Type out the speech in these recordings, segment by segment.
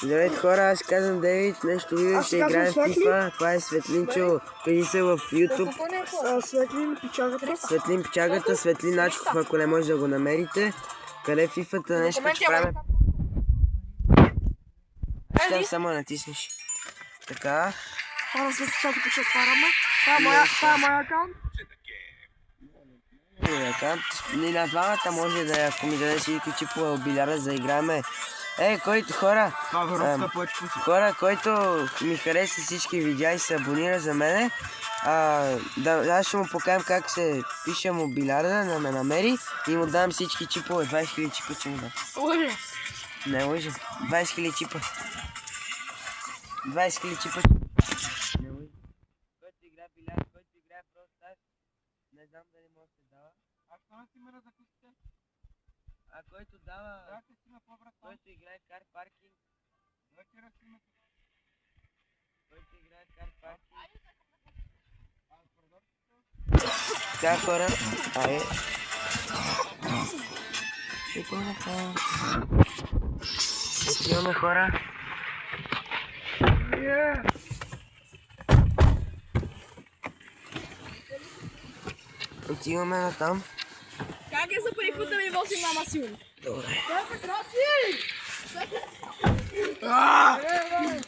Здравейте хора, аз казвам Дейвид, нещо видео, ще играем в FIFA, това е Светлинчо, кажи се в YouTube. Светлин Пичагата. Светлин Пичагата, Светлин Начков, ако не може да го намерите. Къде е FIFA-та, нещо ще правим. Ще само натиснеш. Така. Хора, след това ще отваряме. Това е моя акаунт. Ни на двамата може да, ако ми даде всички чипове от билярда, за да играме. Хора, който ми хареса всички видеа и се абонира за мене, аз ще му покажем как се пише му билярда, да ме намери и му дам всички чипове, 20 000 чипа, че му дам. Лъжа. Не лъжа, 20 000 чипа. 20 000 чипа. Не лъжа. Който играе билярд, който играе просто не знам дали може да се дава. А който дава, който играе кар паркинг, Така хора, отиваме хора. Отиваме на там. Как е за първи път да ми возим мама силно? Добре.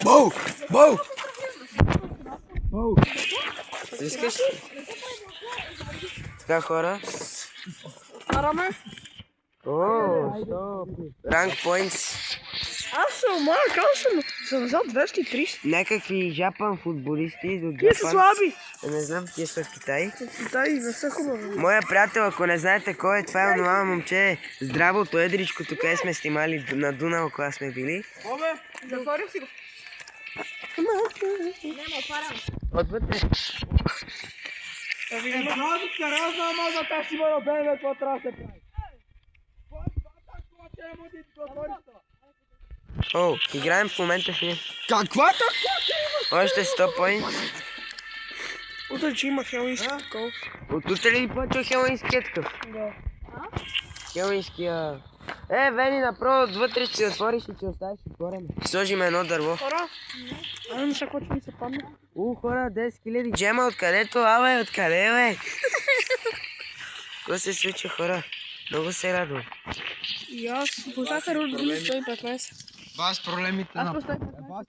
Боу! Боу! Боу! Искаш? Така хора. Караме. Стоп! Ранг поинтс. Аз съм малък, съм взел 230. Някакви жапан футболисти до Тие са слаби. Не знам, тие са в Китай. В Китай не са хубави. Моя приятел, ако не знаете кой е, това е онова момче, здравото едричкото, къде сме снимали на Дунава, кога сме били. Затворим си го. Няма, отварям. Отвътре. О, играем в момента в нея. Каква Още 100 поинт. Утре, че има хелуински такова. От утре ли почва хелуинския такъв? Да. Хелуинския... Вени, направо отвътре ще си отвориш и ще оставиш отворено. Сложим едно дърво. Хора, не ще какво, че ми се падне. Хора, 10 000 джема, откъдето? Откъде, бе? Какво се случва, хора? Много се радвам. И аз, сега се родили 115. Бас проблемите на... Аз по 115.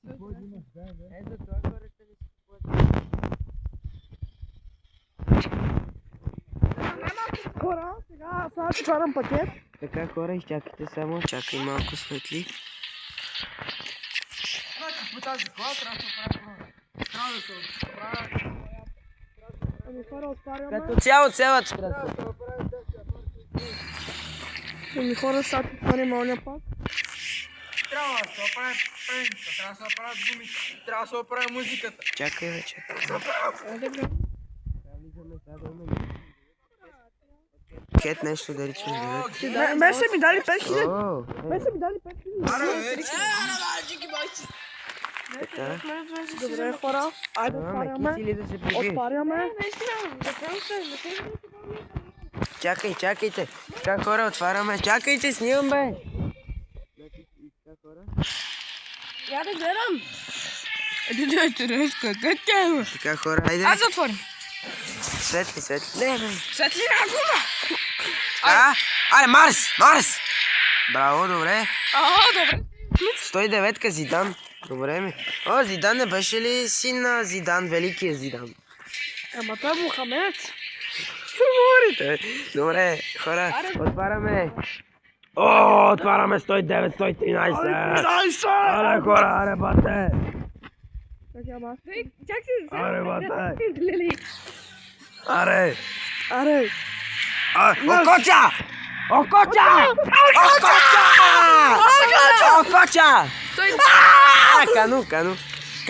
Хора, сега ще отварям пакет. Така хора, изчакайте само, чакай малко светли. По тази кола трябва да се оправя. Ами хора, отваряме. Като цяло цялата трябва. Ами хора, сега отваряме оня пак. Трябва да се оправя предница, трябва да се оправя гумите, трябва да се оправя музиката. Чакай, бе, чакай. Кет нещо да речеш да Мен са ми дали 5000. Мен са ми дали 5000. Така. Добре, хора. Айде, отваряме. Кити ли да се прибиеш? Отваряме. Чакайте. Така хора, отваряме. Чакайте, снимам, бе. Я да гледам. Така хора, айде. Аз затворим. Светли. Не, бе. Светлина, гума. Аре, Марс! Браво, добре. Добре. 109-ка Зидан. Добре ми. Зидан не беше ли син на Зидан, великия Зидан? Ама той е Мохамед. Говорите. Добре, хора, отваряме. Отваряме 109, 113. Аре, хора, аре, бате. Аре, бате. Аре. Окоча!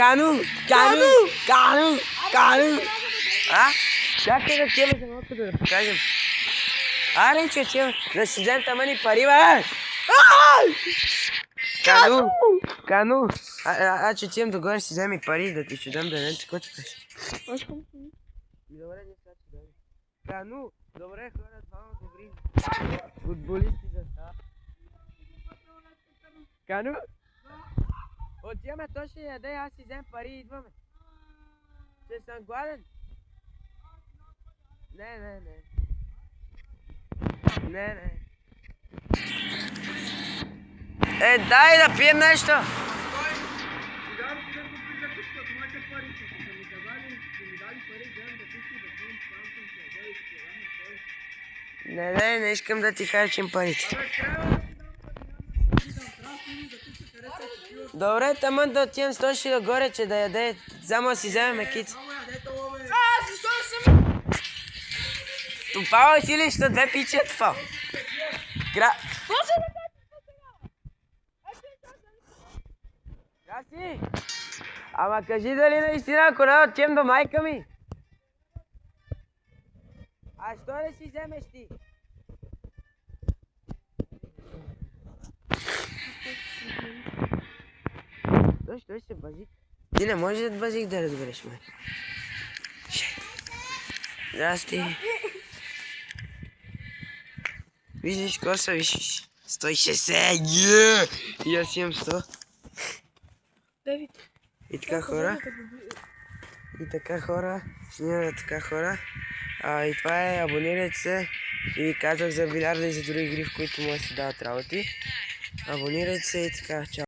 Кану! Чакай да тема за малко да покажем. Аре, че тема. Да си взем тамани пари, бе! Кану! Че отивам догоре, си вземи пари да ти ще дам да не ти какво ти кажеш. Добре, не сега ти дам. Кану! Добре, хора, двама добри футболисти за това. Кану? Отиваме, той ще яде, аз си взем пари и идваме. Ще съм гладен. Не. Не. Дай да пием нещо! Сега да купиш за къщата, моите пари са. Като ми казали, да ми дали пари, вземем да пиши, да пием панком, ще ядей, ще ядем на той. Не искам да ти харчим парите. Абе, трябва да ти дам пари, трябва да ти да купиш къде се купил. Добре, таман да отидем с Тоши догоре, че да яде. Само да си вземем кица. Само ядете, лове. Защо съм? Тупава си ли, що две пичи е тупал? Може да Краси! Ама кажи дали наистина, ако не отидем до майка ми. А що не си вземеш ти? Той се базик. Ти не можеш да базик да разбереш, май. Здрасти. Виждаш коса, виж. 160, И аз имам 100. Девид. И така хора, снимаме така хора. И това е, абонирайте се. И ви казах за билярда и за други игри, в които може да се дават работи. Абонирайте се и така, чао.